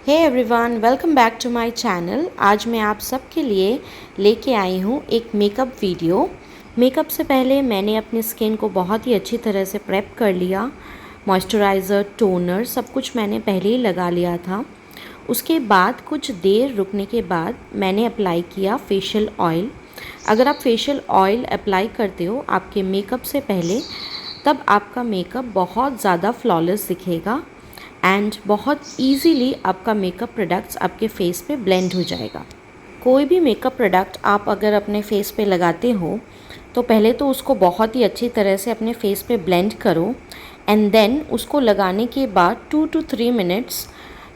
Hey everyone, welcome back to my channel. आज मैं आप सबके लिए लेके आई हूँ एक मेकअप वीडियो। मेकअप से पहले मैंने अपनी स्किन को बहुत ही अच्छी तरह से प्रेप कर लिया। मॉइस्चराइज़र, टोनर सब कुछ मैंने पहले ही लगा लिया था। उसके बाद कुछ देर रुकने के बाद मैंने अप्लाई किया फेशियल ऑयल। अगर आप फेशियल ऑयल अप्लाई करते हो आपके मेकअप से पहले, तब आपका मेकअप बहुत ज़्यादा फ्लॉलेस दिखेगा एंड बहुत इजीली आपका मेकअप प्रोडक्ट्स आपके फेस पे ब्लेंड हो जाएगा। कोई भी मेकअप प्रोडक्ट आप अगर अपने फेस पे लगाते हो तो पहले तो उसको बहुत ही अच्छी तरह से अपने फेस पे ब्लेंड करो एंड देन उसको लगाने के बाद 2 to 3 मिनट्स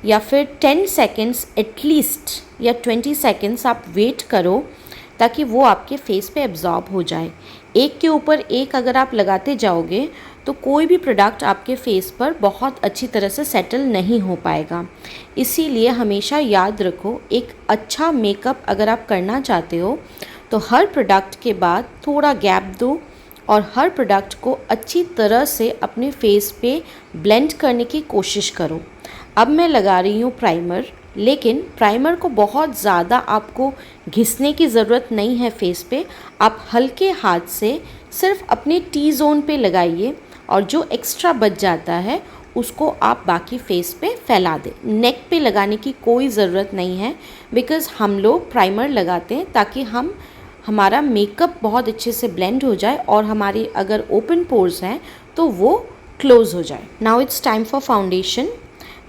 या फिर 10 सेकेंड्स एटलीस्ट या 20 सेकेंड्स आप वेट करो ताकि वो आपके फेस पे एब्जॉर्ब हो जाए। एक के ऊपर एक अगर आप लगाते जाओगे तो कोई भी प्रोडक्ट आपके फेस पर बहुत अच्छी तरह से सेटल नहीं हो पाएगा। इसीलिए हमेशा याद रखो, एक अच्छा मेकअप अगर आप करना चाहते हो तो हर प्रोडक्ट के बाद थोड़ा गैप दो और हर प्रोडक्ट को अच्छी तरह से अपने फेस पे ब्लेंड करने की कोशिश करो। अब मैं लगा रही हूँ प्राइमर, लेकिन प्राइमर को बहुत ज़्यादा आपको घिसने की ज़रूरत नहीं है फेस पे। आप हल्के हाथ से सिर्फ अपने टी ज़ोन पे लगाइए और जो एक्स्ट्रा बच जाता है उसको आप बाकी फेस पे फैला दें। नेक पे लगाने की कोई ज़रूरत नहीं है, बिकॉज़ हम लोग प्राइमर लगाते हैं ताकि हमारा मेकअप बहुत अच्छे से ब्लेंड हो जाए और हमारी अगर ओपन पोर्स हैं तो वो क्लोज़ हो जाए। Now it's time for foundation.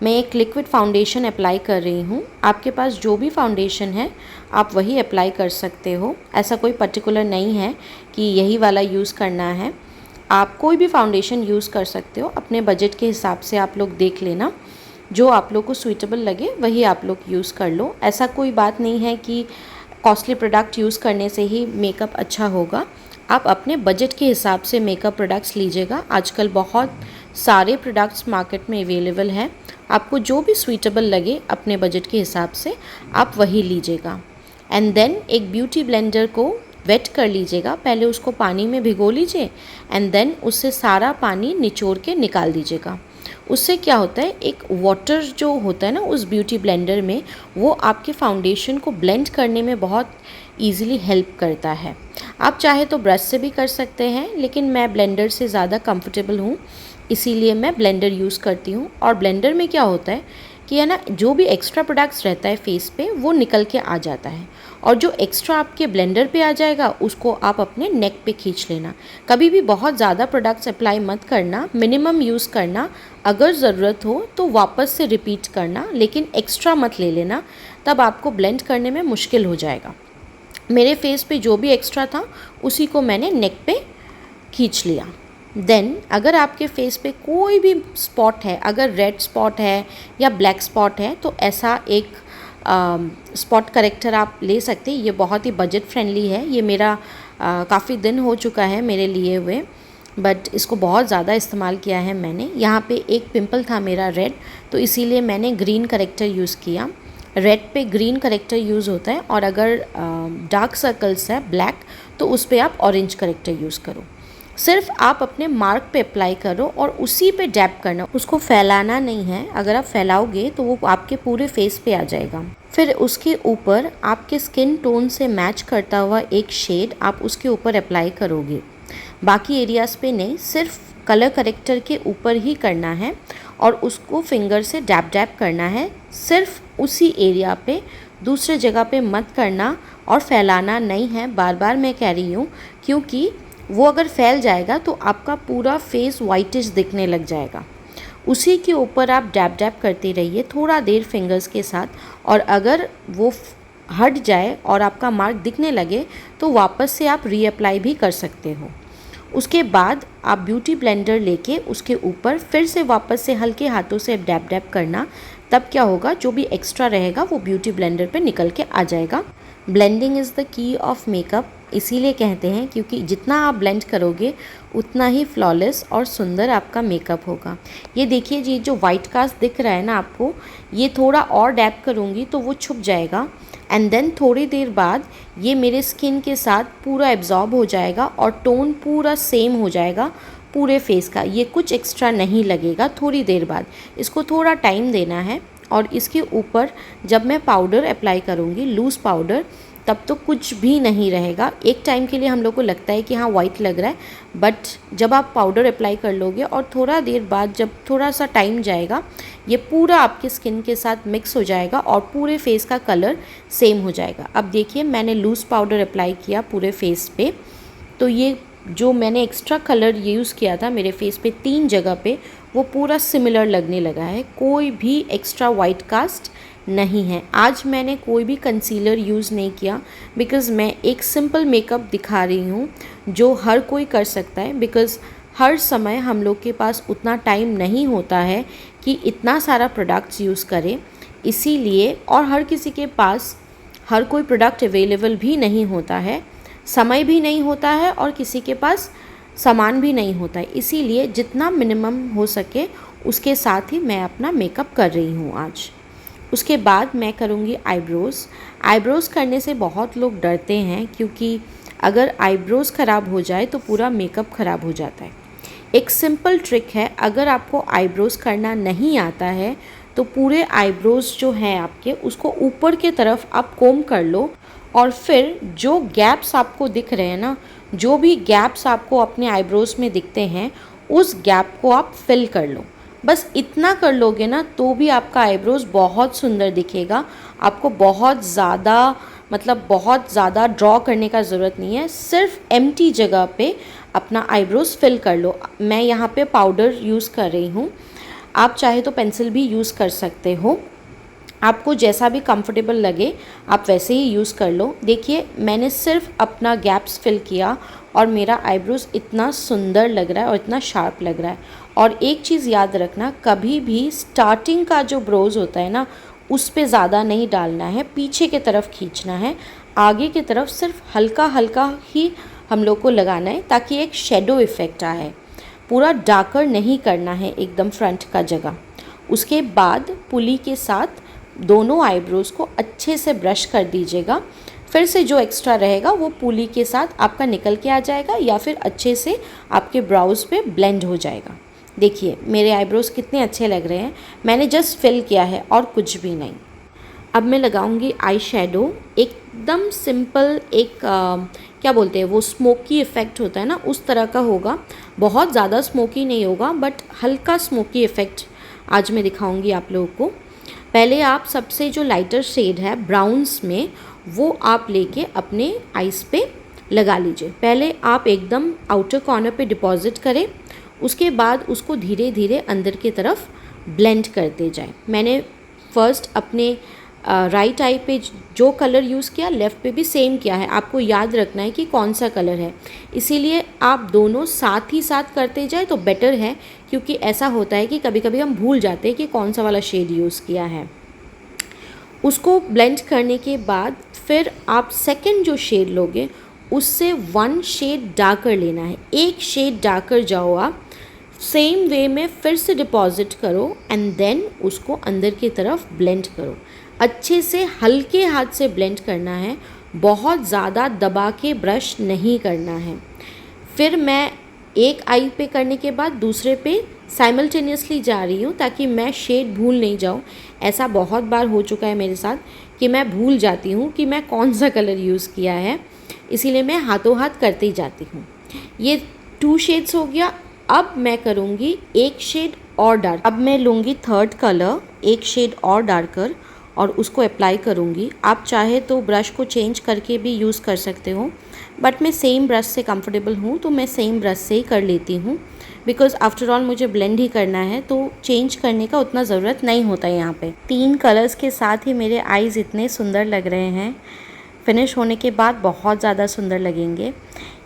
मैं एक लिक्विड फाउंडेशन अप्लाई कर रही हूँ। आपके पास जो भी फाउंडेशन है आप वही अप्लाई कर सकते हो। ऐसा कोई पर्टिकुलर नहीं है कि यही वाला यूज़ करना है। आप कोई भी फाउंडेशन यूज़ कर सकते हो। अपने बजट के हिसाब से आप लोग देख लेना, जो आप लोग को सूटेबल लगे वही आप लोग यूज़ कर लो। ऐसा कोई बात नहीं है कि कॉस्टली प्रोडक्ट यूज़ करने से ही मेकअप अच्छा होगा। आप अपने बजट के हिसाब से मेकअप प्रोडक्ट्स लीजिएगा। आजकल बहुत सारे प्रोडक्ट्स मार्केट में अवेलेबल हैं। आपको जो भी सूटेबल लगे अपने बजट के हिसाब से आप वही लीजिएगा। एंड देन एक ब्यूटी ब्लेंडर को वेट कर लीजिएगा। पहले उसको पानी में भिगो लीजिए एंड देन उससे सारा पानी निचोड़ के निकाल दीजिएगा। उससे क्या होता है, एक वाटर जो होता है ना उस ब्यूटी ब्लेंडर में, वो आपके फाउंडेशन को ब्लेंड करने में बहुत ईज़िली हेल्प करता है। आप चाहे तो ब्रश से भी कर सकते हैं, लेकिन मैं ब्लेंडर से ज़्यादा कंफर्टेबल हूँ, इसीलिए मैं ब्लेंडर यूज़ करती हूँ। और ब्लेंडर में क्या होता है कि है ना, जो भी एक्स्ट्रा प्रोडक्ट्स रहता है फेस पे वो निकल के आ जाता है और जो एक्स्ट्रा आपके ब्लेंडर पे आ जाएगा उसको आप अपने नेक पे खींच लेना। कभी भी बहुत ज़्यादा प्रोडक्ट्स अप्लाई मत करना, मिनिमम यूज़ करना। अगर ज़रूरत हो तो वापस से रिपीट करना, लेकिन एक्स्ट्रा मत ले लेना, तब आपको ब्लेंड करने में मुश्किल हो जाएगा। मेरे फेस पे जो भी एक्स्ट्रा था उसी को मैंने नेक पे खींच लिया। देन अगर आपके फेस पे कोई भी स्पॉट है, अगर रेड स्पॉट है या ब्लैक स्पॉट है, तो ऐसा एक स्पॉट करेक्टर आप ले सकते हैं। ये बहुत ही बजट फ्रेंडली है। ये मेरा काफ़ी दिन हो चुका है मेरे लिए हुए, बट इसको बहुत ज़्यादा इस्तेमाल किया है मैंने। यहाँ पे एक पिंपल था मेरा रेड, तो इसीलिए मैंने ग्रीन करेक्टर यूज़ किया। रेड पे ग्रीन करेक्टर यूज़ होता है, और अगर डार्क सर्कल्स है ब्लैक, तो उस पर आप ऑरेंज करेक्टर यूज़ करो। सिर्फ आप अपने मार्क पे अप्लाई करो और उसी पे डैप करना, उसको फैलाना नहीं है। अगर आप फैलाओगे तो वो आपके पूरे फेस पे आ जाएगा। फिर उसके ऊपर आपके स्किन टोन से मैच करता हुआ एक शेड आप उसके ऊपर अप्लाई करोगे। बाकी एरियाज़ पे नहीं, सिर्फ कलर करेक्टर के ऊपर ही करना है और उसको फिंगर से डैप डैप करना है। सिर्फ उसी एरिया पे, दूसरे जगह पे मत करना और फैलाना नहीं है। बार बार मैं कह रही हूँ, क्योंकि वो अगर फैल जाएगा तो आपका पूरा फेस वाइटिश दिखने लग जाएगा। उसी के ऊपर आप डैप डैप करते रहिए थोड़ा देर फिंगर्स के साथ, और अगर वो हट जाए और आपका मार्क दिखने लगे तो वापस से आप रीअप्लाई भी कर सकते हो। उसके बाद आप ब्यूटी ब्लेंडर लेके उसके ऊपर फिर से वापस से हल्के हाथों से डैप डैप करना। तब क्या होगा, जो भी एक्स्ट्रा रहेगा वो ब्यूटी ब्लेंडर पे निकल के आ जाएगा। Blending is the key of makeup, इसीलिए कहते हैं, क्योंकि जितना आप ब्लेंड करोगे उतना ही फ्लॉलेस और सुंदर आपका मेकअप होगा। ये देखिए जी, जो वाइट कास्ट दिख रहा है ना आपको, ये थोड़ा और डैप करूँगी तो वो छुप जाएगा एंड देन थोड़ी देर बाद ये मेरे स्किन के साथ पूरा एब्जॉर्ब हो जाएगा और टोन पूरा सेम हो जाएगा पूरे फेस का। ये कुछ एक्स्ट्रा नहीं लगेगा। थोड़ी देर बाद इसको थोड़ा टाइम देना है और इसके ऊपर जब मैं पाउडर अप्लाई करूँगी, लूज़ पाउडर, तब तो कुछ भी नहीं रहेगा। एक टाइम के लिए हम लोग को लगता है कि हाँ वाइट लग रहा है, बट जब आप पाउडर अप्लाई कर लोगे और थोड़ा देर बाद जब थोड़ा सा टाइम जाएगा, ये पूरा आपके स्किन के साथ मिक्स हो जाएगा और पूरे फेस का कलर सेम हो जाएगा। अब देखिए मैंने लूज़ पाउडर अप्लाई किया पूरे फेस पे, तो ये जो मैंने एक्स्ट्रा कलर यूज़ किया था मेरे फेस पे 3 जगह पे, वो पूरा सिमिलर लगने लगा है। कोई भी एक्स्ट्रा वाइट कास्ट नहीं है। आज मैंने कोई भी कंसीलर यूज़ नहीं किया, बिकॉज़ मैं एक सिंपल मेकअप दिखा रही हूँ जो हर कोई कर सकता है। बिकॉज़ हर समय हम लोग के पास उतना टाइम नहीं होता है कि इतना सारा प्रोडक्ट्स यूज़ करें, इसीलिए, और हर किसी के पास हर कोई प्रोडक्ट अवेलेबल भी नहीं होता है, समय भी नहीं होता है और किसी के पास सामान भी नहीं होता है। इसीलिए जितना मिनिमम हो सके उसके साथ ही मैं अपना मेकअप कर रही हूँ आज। उसके बाद मैं करूँगी आईब्रोज़। आईब्रोज़ करने से बहुत लोग डरते हैं, क्योंकि अगर आईब्रोज़ ख़राब हो जाए तो पूरा मेकअप ख़राब हो जाता है। एक सिंपल ट्रिक है, अगर आपको आईब्रोज़ करना नहीं आता है तो पूरे आईब्रोज़ जो हैं आपके, उसको ऊपर के तरफ आप कोम कर लो, और फिर जो गैप्स आपको दिख रहे हैं ना, जो भी गैप्स आपको अपने आईब्रोज़ में दिखते हैं, उस गैप को आप फिल कर लो। बस इतना कर लोगे ना तो भी आपका आईब्रोज़ बहुत सुंदर दिखेगा। आपको बहुत ज़्यादा ड्रॉ करने का ज़रूरत नहीं है, सिर्फ एम्प्टी जगह पे अपना आईब्रोज़ फिल कर लो। मैं यहाँ पे पाउडर यूज़ कर रही हूँ, आप चाहे तो पेंसिल भी यूज़ कर सकते हो। आपको जैसा भी कंफर्टेबल लगे आप वैसे ही यूज़ कर लो। देखिए मैंने सिर्फ अपना गैप्स फिल किया और मेरा आईब्रोज़ इतना सुंदर लग रहा है और इतना शार्प लग रहा है। और एक चीज़ याद रखना, कभी भी स्टार्टिंग का जो ब्रोज़ होता है ना, उस पे ज़्यादा नहीं डालना है, पीछे की तरफ खींचना है। आगे की तरफ सिर्फ हल्का हल्का ही हम लोग को लगाना है, ताकि एक शेडो इफ़ेक्ट आए। पूरा डार्कर नहीं करना है एकदम फ्रंट का जगह। उसके बाद पुली के साथ दोनों आईब्रोज़ को अच्छे से ब्रश कर दीजिएगा। फिर से जो एक्स्ट्रा रहेगा वो पुली के साथ आपका निकल के आ जाएगा, या फिर अच्छे से आपके ब्राउज़ पे ब्लेंड हो जाएगा। देखिए मेरे आईब्रोज़ कितने अच्छे लग रहे हैं, मैंने जस्ट फिल किया है और कुछ भी नहीं। अब मैं लगाऊंगी आई शेडो, एकदम सिंपल, एक क्या बोलते हैं वो, स्मोकी इफ़ेक्ट होता है ना, उस तरह का होगा। बहुत ज़्यादा स्मोकी नहीं होगा, बट हल्का स्मोकी इफ़ेक्ट आज मैं दिखाऊंगी आप लोगों को। पहले आप सबसे जो लाइटर शेड है ब्राउन्स में, वो आप लेके अपने आईज़ पे लगा लीजिए। पहले आप एकदम आउटर कॉर्नर पे डिपॉजिट करें, उसके बाद उसको धीरे धीरे अंदर की तरफ ब्लेंड करते जाएं। मैंने फ़र्स्ट अपने राइट आई पे जो कलर यूज़ किया, लेफ़्ट पे भी सेम किया है। आपको याद रखना है कि कौन सा कलर है, इसीलिए आप दोनों साथ ही साथ करते जाए तो बेटर है, क्योंकि ऐसा होता है कि कभी कभी हम भूल जाते हैं कि कौन सा वाला शेड यूज़ किया है। उसको ब्लेंड करने के बाद फिर आप सेकंड जो शेड लोगे, उससे 1 शेड डार्कर लेना है। 1 शेड डार्कर जाओ आप, सेम वे में फिर से डिपॉजिट करो एंड देन उसको अंदर की तरफ ब्लेंड करो। अच्छे से हल्के हाथ से ब्लेंड करना है, बहुत ज़्यादा दबा के ब्रश नहीं करना है। फिर मैं एक आई पे करने के बाद दूसरे पे साइमल्टेनियसली जा रही हूँ, ताकि मैं शेड भूल नहीं जाऊँ। ऐसा बहुत बार हो चुका है मेरे साथ कि मैं भूल जाती हूँ कि मैं कौन सा कलर यूज़ किया है, इसीलिए मैं हाथों हाथ करती जाती हूँ। ये 2 शेड्स हो गया। अब मैं करूँगी 1 शेड और डार्क। अब मैं लूँगी थर्ड कलर, 1 शेड और डार्कर, और उसको अप्लाई करूँगी। आप चाहे तो ब्रश को चेंज करके भी यूज़ कर सकते हो, बट मैं सेम ब्रश से कंफर्टेबल हूँ तो मैं सेम ब्रश से ही कर लेती हूँ, बिकॉज़ आफ्टर ऑल मुझे ब्लेंड ही करना है, तो चेंज करने का उतना ज़रूरत नहीं होता है। यहाँ पे 3 कलर्स के साथ ही मेरे आईज़ इतने सुंदर लग रहे हैं, फिनिश होने के बाद बहुत ज़्यादा सुंदर लगेंगे।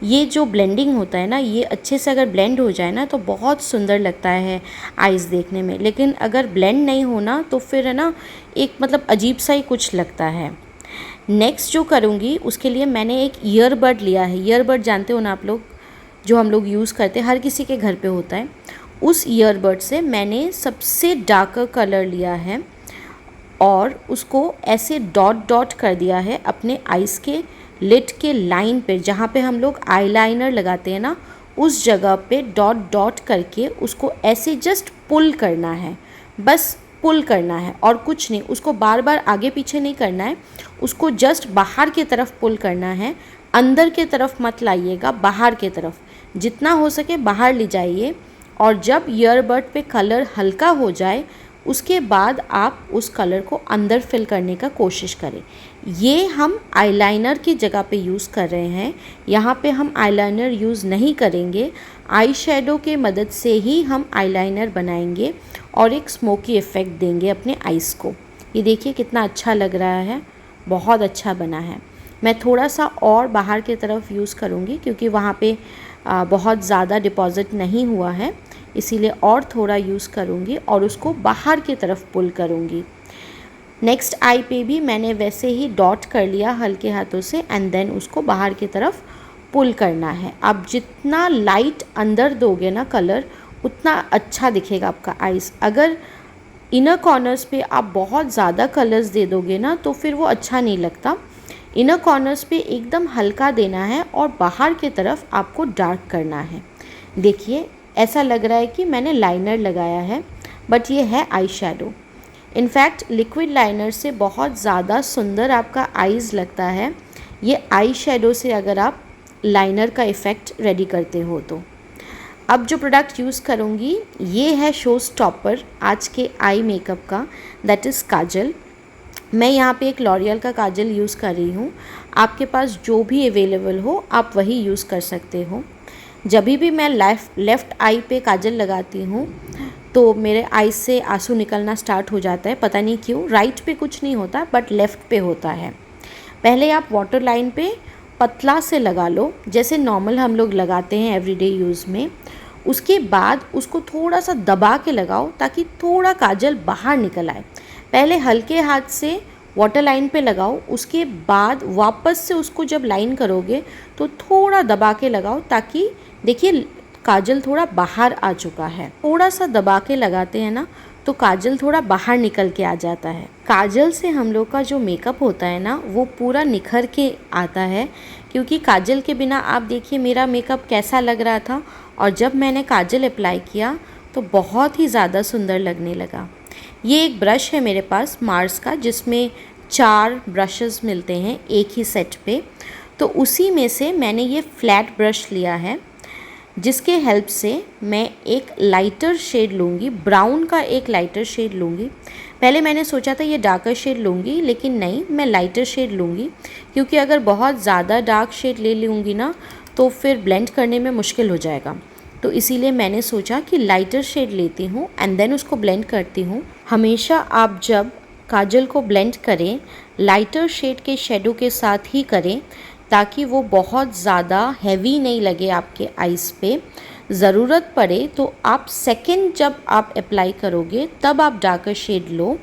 ये जो ब्लेंडिंग होता है ना, ये अच्छे से अगर ब्लेंड हो जाए ना तो बहुत सुंदर लगता है आईज़ देखने में, लेकिन अगर ब्लेंड नहीं होना तो फिर है ना, एक मतलब अजीब सा ही कुछ लगता है। नेक्स्ट जो करूँगी उसके लिए मैंने एक ईयरबड लिया है। ईयरबड जानते हो ना आप लोग, जो हम लोग यूज़ करते हैं, हर किसी के घर पे होता है। उस ईयरबड से मैंने सबसे डार्कर कलर लिया है और उसको ऐसे डॉट डॉट कर दिया है अपने आईज़ के लिड के लाइन पे, जहाँ पे हम लोग आईलाइनर लगाते हैं ना, उस जगह पे डॉट डॉट करके उसको ऐसे जस्ट पुल करना है। बस पुल करना है और कुछ नहीं, उसको बार बार आगे पीछे नहीं करना है, उसको जस्ट बाहर की तरफ पुल करना है। अंदर के तरफ मत लाइएगा, बाहर के तरफ जितना हो सके बाहर ले जाइए। और जब ईयरबड पे कलर हल्का हो जाए उसके बाद आप उस कलर को अंदर फिल करने का कोशिश करें। ये हम आईलाइनर की जगह पे यूज़ कर रहे हैं, यहाँ पे हम आईलाइनर यूज़ नहीं करेंगे। आई शेडो के मदद से ही हम आईलाइनर बनाएंगे और एक स्मोकी इफ़ेक्ट देंगे अपने आइज़ को। ये देखिए कितना अच्छा लग रहा है, बहुत अच्छा बना है। मैं थोड़ा सा और बाहर की तरफ यूज़ करूँगी क्योंकि वहाँ पे बहुत ज़्यादा डिपॉज़िट नहीं हुआ है, इसीलिए और थोड़ा यूज़ करूँगी और उसको बाहर की तरफ पुल करूँगी। नेक्स्ट आई पे भी मैंने वैसे ही डॉट कर लिया हल्के हाथों से एंड देन उसको बाहर की तरफ पुल करना है। आप जितना लाइट अंदर दोगे ना कलर, उतना अच्छा दिखेगा आपका आइज़। अगर इनर कॉर्नर्स पे आप बहुत ज़्यादा कलर्स दे दोगे ना तो फिर वो अच्छा नहीं लगता। इनर कॉर्नर्स पे एकदम हल्का देना है और बाहर की तरफ आपको डार्क करना है। देखिए ऐसा लग रहा है कि मैंने लाइनर लगाया है, बट ये है eye shadow. In fact liquid liner से बहुत ज़्यादा सुंदर आपका आईज़ लगता है ये आई शेडो से, अगर आप लाइनर का इफ़ेक्ट रेडी करते हो तो। अब जो प्रोडक्ट यूज़ करूँगी ये है शो स्टॉपर आज के आई मेकअप का, दैट इज़ काजल। मैं यहाँ पे एक लॉरियल का काजल यूज़ कर रही हूँ, आपके पास जो भी अवेलेबल हो आप वही यूज़ कर सकते हो। जब भी मैं लेफ़्ट आई पे काजल लगाती हूँ तो मेरे आई से आंसू निकलना स्टार्ट हो जाता है, पता नहीं क्यों। राइट पे कुछ नहीं होता बट लेफ़्ट पे होता है। पहले आप वाटर लाइन पे पतला से लगा लो, जैसे नॉर्मल हम लोग लगाते हैं एवरीडे यूज़ में। उसके बाद उसको थोड़ा सा दबा के लगाओ ताकि थोड़ा काजल बाहर निकल आए। पहले हल्के हाथ से वाटर लाइन पे लगाओ, उसके बाद वापस से उसको जब लाइन करोगे तो थोड़ा दबा के लगाओ ताकि देखिए काजल थोड़ा बाहर आ चुका है। थोड़ा सा दबा के लगाते हैं ना तो काजल थोड़ा बाहर निकल के आ जाता है। काजल से हम लोग का जो मेकअप होता है ना वो पूरा निखर के आता है, क्योंकि काजल के बिना आप देखिए मेरा मेकअप कैसा लग रहा था और जब मैंने काजल अप्लाई किया तो बहुत ही ज़्यादा सुंदर लगने लगा। ये एक ब्रश है मेरे पास मार्स का, जिसमें 4 ब्रशेस मिलते हैं एक ही सेट पे। तो उसी में से मैंने ये फ्लैट ब्रश लिया है, जिसके हेल्प से मैं एक लाइटर शेड लूँगी, ब्राउन का एक लाइटर शेड लूँगी। पहले मैंने सोचा था ये डार्कर शेड लूँगी, लेकिन नहीं, मैं लाइटर शेड लूँगी क्योंकि अगर बहुत ज़्यादा डार्क शेड ले लूँगी ना तो फिर ब्लेंड करने में मुश्किल हो जाएगा। तो इसीलिए मैंने सोचा कि लाइटर शेड लेती हूँ एंड देन उसको ब्लेंड करती हूँ। हमेशा आप जब काजल को ब्लेंड करें लाइटर शेड के शेडो के साथ ही करें, ताकि वो बहुत ज़्यादा हैवी नहीं लगे आपके आइज़ पे। ज़रूरत पड़े तो आप सेकंड जब आप अप्लाई करोगे तब आप डार्कर शेड लो,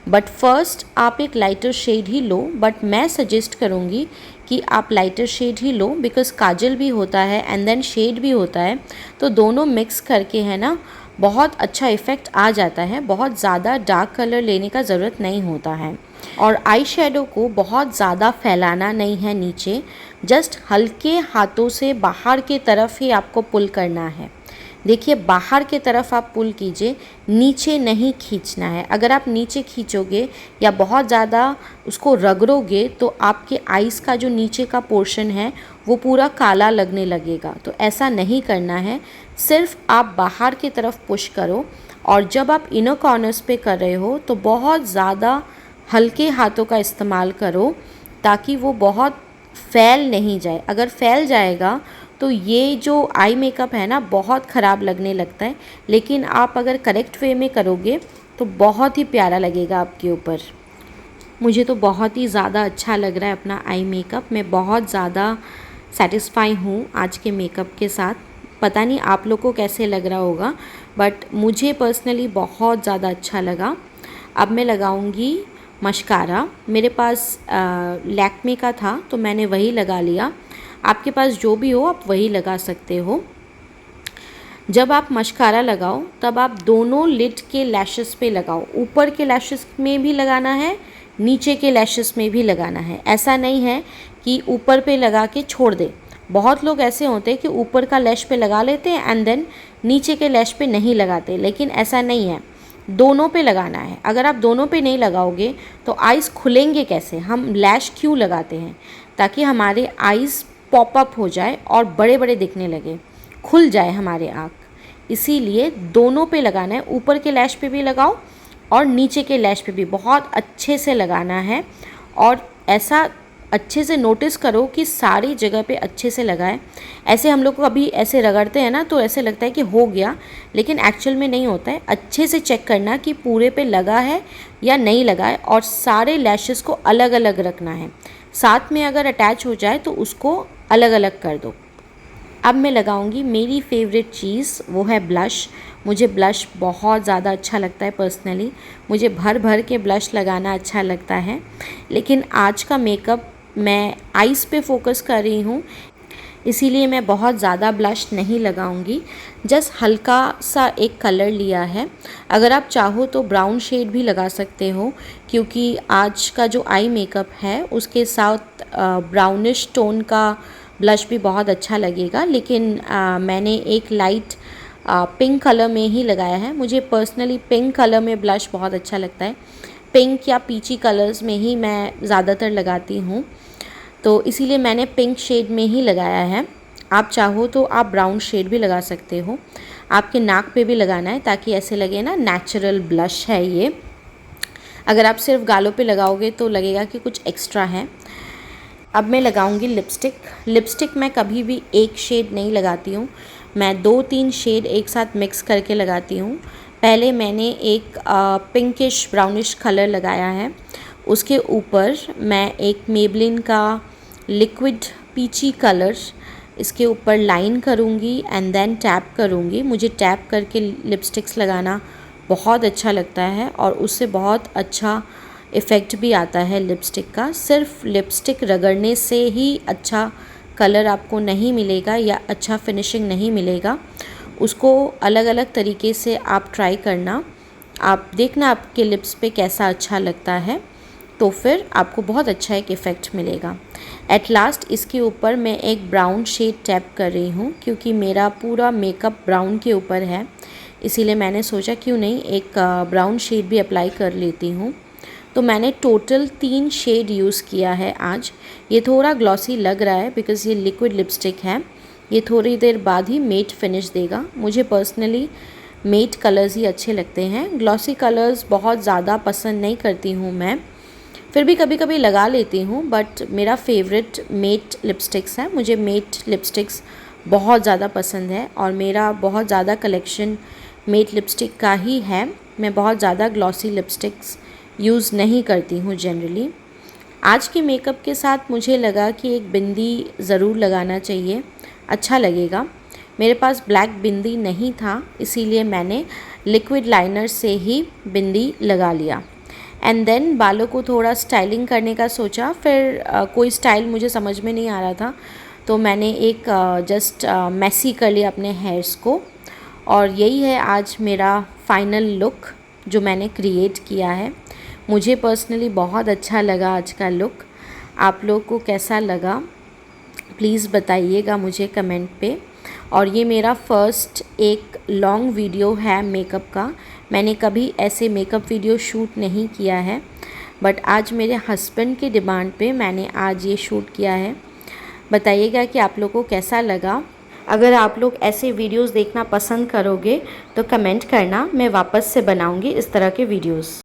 बट फर्स्ट आप एक लाइटर शेड ही लो। बट मैं सजेस्ट करूँगी कि आप लाइटर शेड ही लो, बिकॉज़ काजल भी होता है एंड देन शेड भी होता है, तो दोनों मिक्स करके है ना बहुत अच्छा इफ़ेक्ट आ जाता है। बहुत ज़्यादा डार्क कलर लेने का ज़रूरत नहीं होता है और आई शेडो को बहुत ज़्यादा फैलाना नहीं है नीचे, जस्ट हल्के हाथों से बाहर की तरफ ही आपको पुल करना है। देखिए बाहर की तरफ आप पुल कीजिए, नीचे नहीं खींचना है। अगर आप नीचे खींचोगे या बहुत ज़्यादा उसको रगड़ोगे तो आपके आइज़ का जो नीचे का पोर्शन है वो पूरा काला लगने लगेगा। तो ऐसा नहीं करना है, सिर्फ आप बाहर की तरफ पुश करो। और जब आप इनर कॉर्नर्स पे कर रहे हो तो बहुत ज़्यादा हल्के हाथों का इस्तेमाल करो ताकि वो बहुत फैल नहीं जाए। अगर फैल जाएगा तो ये जो आई मेकअप है ना बहुत ख़राब लगने लगता है, लेकिन आप अगर करेक्ट वे में करोगे तो बहुत ही प्यारा लगेगा आपके ऊपर। मुझे तो बहुत ही ज़्यादा अच्छा लग रहा है अपना आई मेकअप। मैं बहुत ज़्यादा सेटिस्फाई हूँ आज के मेकअप के साथ। पता नहीं आप लोग को कैसे लग रहा होगा, बट मुझे पर्सनली बहुत ज़्यादा अच्छा लगा। अब मैं लगाऊंगी मस्कारा। मेरे पास लैक्मे का था तो मैंने वही लगा लिया। आपके पास जो भी हो आप वही लगा सकते हो। जब आप मस्कारा लगाओ तब आप दोनों लिड के लैशेस पे लगाओ। ऊपर के लैशेस में भी लगाना है, नीचे के लैशेस में भी लगाना है। ऐसा नहीं है कि ऊपर पे लगा के छोड़ दे। बहुत लोग ऐसे होते हैं कि ऊपर का लैश पे लगा लेते हैं एंड देन नीचे के लैश पे नहीं लगाते, लेकिन ऐसा नहीं है। दोनों पे लगाना है। अगर आप दोनों पे नहीं लगाओगे तो आइज़ खुलेंगे कैसे? हम लैश क्यों लगाते हैं? ताकि हमारे आइज़ पॉप अप हो जाए और बड़े बड़े दिखने लगे, खुल जाए हमारे आँख। इसीलिए दोनों पे लगाना है, ऊपर के लैश पे भी लगाओ और नीचे के लैश पे भी बहुत अच्छे से लगाना है। और ऐसा अच्छे से नोटिस करो कि सारी जगह पे अच्छे से लगाए। ऐसे हम लोग को कभी ऐसे रगड़ते हैं ना तो ऐसे लगता है कि हो गया, लेकिन एक्चुअल में नहीं होता है। अच्छे से चेक करना कि पूरे पे लगा है या नहीं लगा है, और सारे लैशेस को अलग अलग रखना है। साथ में अगर अटैच हो जाए तो उसको अलग अलग कर दो। अब मैं लगाऊंगी मेरी फेवरेट चीज़, वो है ब्लश। मुझे ब्लश बहुत ज़्यादा अच्छा लगता है पर्सनली। मुझे भर भर के ब्लश लगाना अच्छा लगता है, लेकिन आज का मेकअप मैं आइज़ पे फोकस कर रही हूँ, इसीलिए मैं बहुत ज़्यादा ब्लश नहीं लगाऊंगी। जस्ट हल्का सा एक कलर लिया है। अगर आप चाहो तो ब्राउन शेड भी लगा सकते हो, क्योंकि आज का जो आई मेकअप है उसके साथ ब्राउनिश टोन का ब्लश भी बहुत अच्छा लगेगा। लेकिन मैंने एक लाइट पिंक कलर में ही लगाया है। मुझे पर्सनली पिंक कलर में ब्लश बहुत अच्छा लगता है। पिंक या पीची कलर्स में ही मैं ज़्यादातर लगाती हूँ, तो इसीलिए मैंने पिंक शेड में ही लगाया है। आप चाहो तो आप ब्राउन शेड भी लगा सकते हो। आपके नाक पे भी लगाना है ताकि ऐसे लगे ना नेचुरल ब्लश है ये। अगर आप सिर्फ गालों पे लगाओगे तो लगेगा कि कुछ एक्स्ट्रा है। अब मैं लगाऊंगी लिपस्टिक। लिपस्टिक मैं कभी भी एक शेड नहीं लगाती हूँ, मैं 2-3 शेड एक साथ मिक्स करके लगाती हूँ। पहले मैंने एक पिंकिश ब्राउनिश कलर लगाया है, उसके ऊपर मैं एक मेबलिन का लिक्विड पीची कलर इसके ऊपर लाइन करूँगी एंड देन टैप करूँगी। मुझे टैप करके लिपस्टिक्स लगाना बहुत अच्छा लगता है और उससे बहुत अच्छा इफ़ेक्ट भी आता है लिपस्टिक का। सिर्फ लिपस्टिक रगड़ने से ही अच्छा कलर आपको नहीं मिलेगा या अच्छा फिनिशिंग नहीं मिलेगा। उसको अलग अलग तरीके से आप ट्राई करना, आप देखना आपके लिप्स पे कैसा अच्छा लगता है, तो फिर आपको बहुत अच्छा एक इफ़ेक्ट मिलेगा। एट लास्ट इसके ऊपर मैं एक ब्राउन शेड टैप कर रही हूँ, क्योंकि मेरा पूरा मेकअप ब्राउन के ऊपर है, इसीलिए मैंने सोचा क्यों नहीं एक ब्राउन शेड भी अप्लाई कर लेती हूँ। तो मैंने टोटल 3 शेड यूज़ किया है आज। ये थोड़ा ग्लॉसी लग रहा है बिकॉज़ ये लिक्विड लिपस्टिक है। ये थोड़ी देर बाद ही मेट फिनिश देगा। मुझे पर्सनली मेट कलर्स ही अच्छे लगते हैं, ग्लॉसी कलर्स बहुत ज़्यादा पसंद नहीं करती हूँ मैं। फिर भी कभी कभी लगा लेती हूँ, बट मेरा फेवरेट मेट लिपस्टिक्स है। मुझे मेट लिपस्टिक्स बहुत ज़्यादा पसंद है और मेरा बहुत ज़्यादा कलेक्शन मेट लिपस्टिक का ही है। मैं बहुत ज़्यादा ग्लॉसी लिपस्टिक्स यूज़ नहीं करती हूँ जनरली। आज के मेकअप के साथ मुझे लगा कि एक बिंदी ज़रूर लगाना चाहिए, अच्छा लगेगा। मेरे पास ब्लैक बिंदी नहीं था, इसीलिए मैंने लिक्विड लाइनर से ही बिंदी लगा लिया। एंड देन बालों को थोड़ा स्टाइलिंग करने का सोचा। फिर कोई स्टाइल मुझे समझ में नहीं आ रहा था, तो मैंने एक जस्ट मैसी कर लिया अपने हेयर्स को। और यही है आज मेरा फाइनल लुक जो मैंने क्रिएट किया है। मुझे पर्सनली बहुत अच्छा लगा आज का लुक। आप लोग को कैसा लगा प्लीज़ बताइएगा मुझे कमेंट पे। और ये मेरा फर्स्ट एक लॉन्ग वीडियो है मेकअप का। मैंने कभी ऐसे मेकअप वीडियो शूट नहीं किया है, बट आज मेरे हस्बैंड के डिमांड पे मैंने आज ये शूट किया है। बताइएगा कि आप लोग को कैसा लगा। अगर आप लोग ऐसे वीडियोस देखना पसंद करोगे तो कमेंट करना, मैं वापस से बनाऊंगी इस तरह के वीडियोस।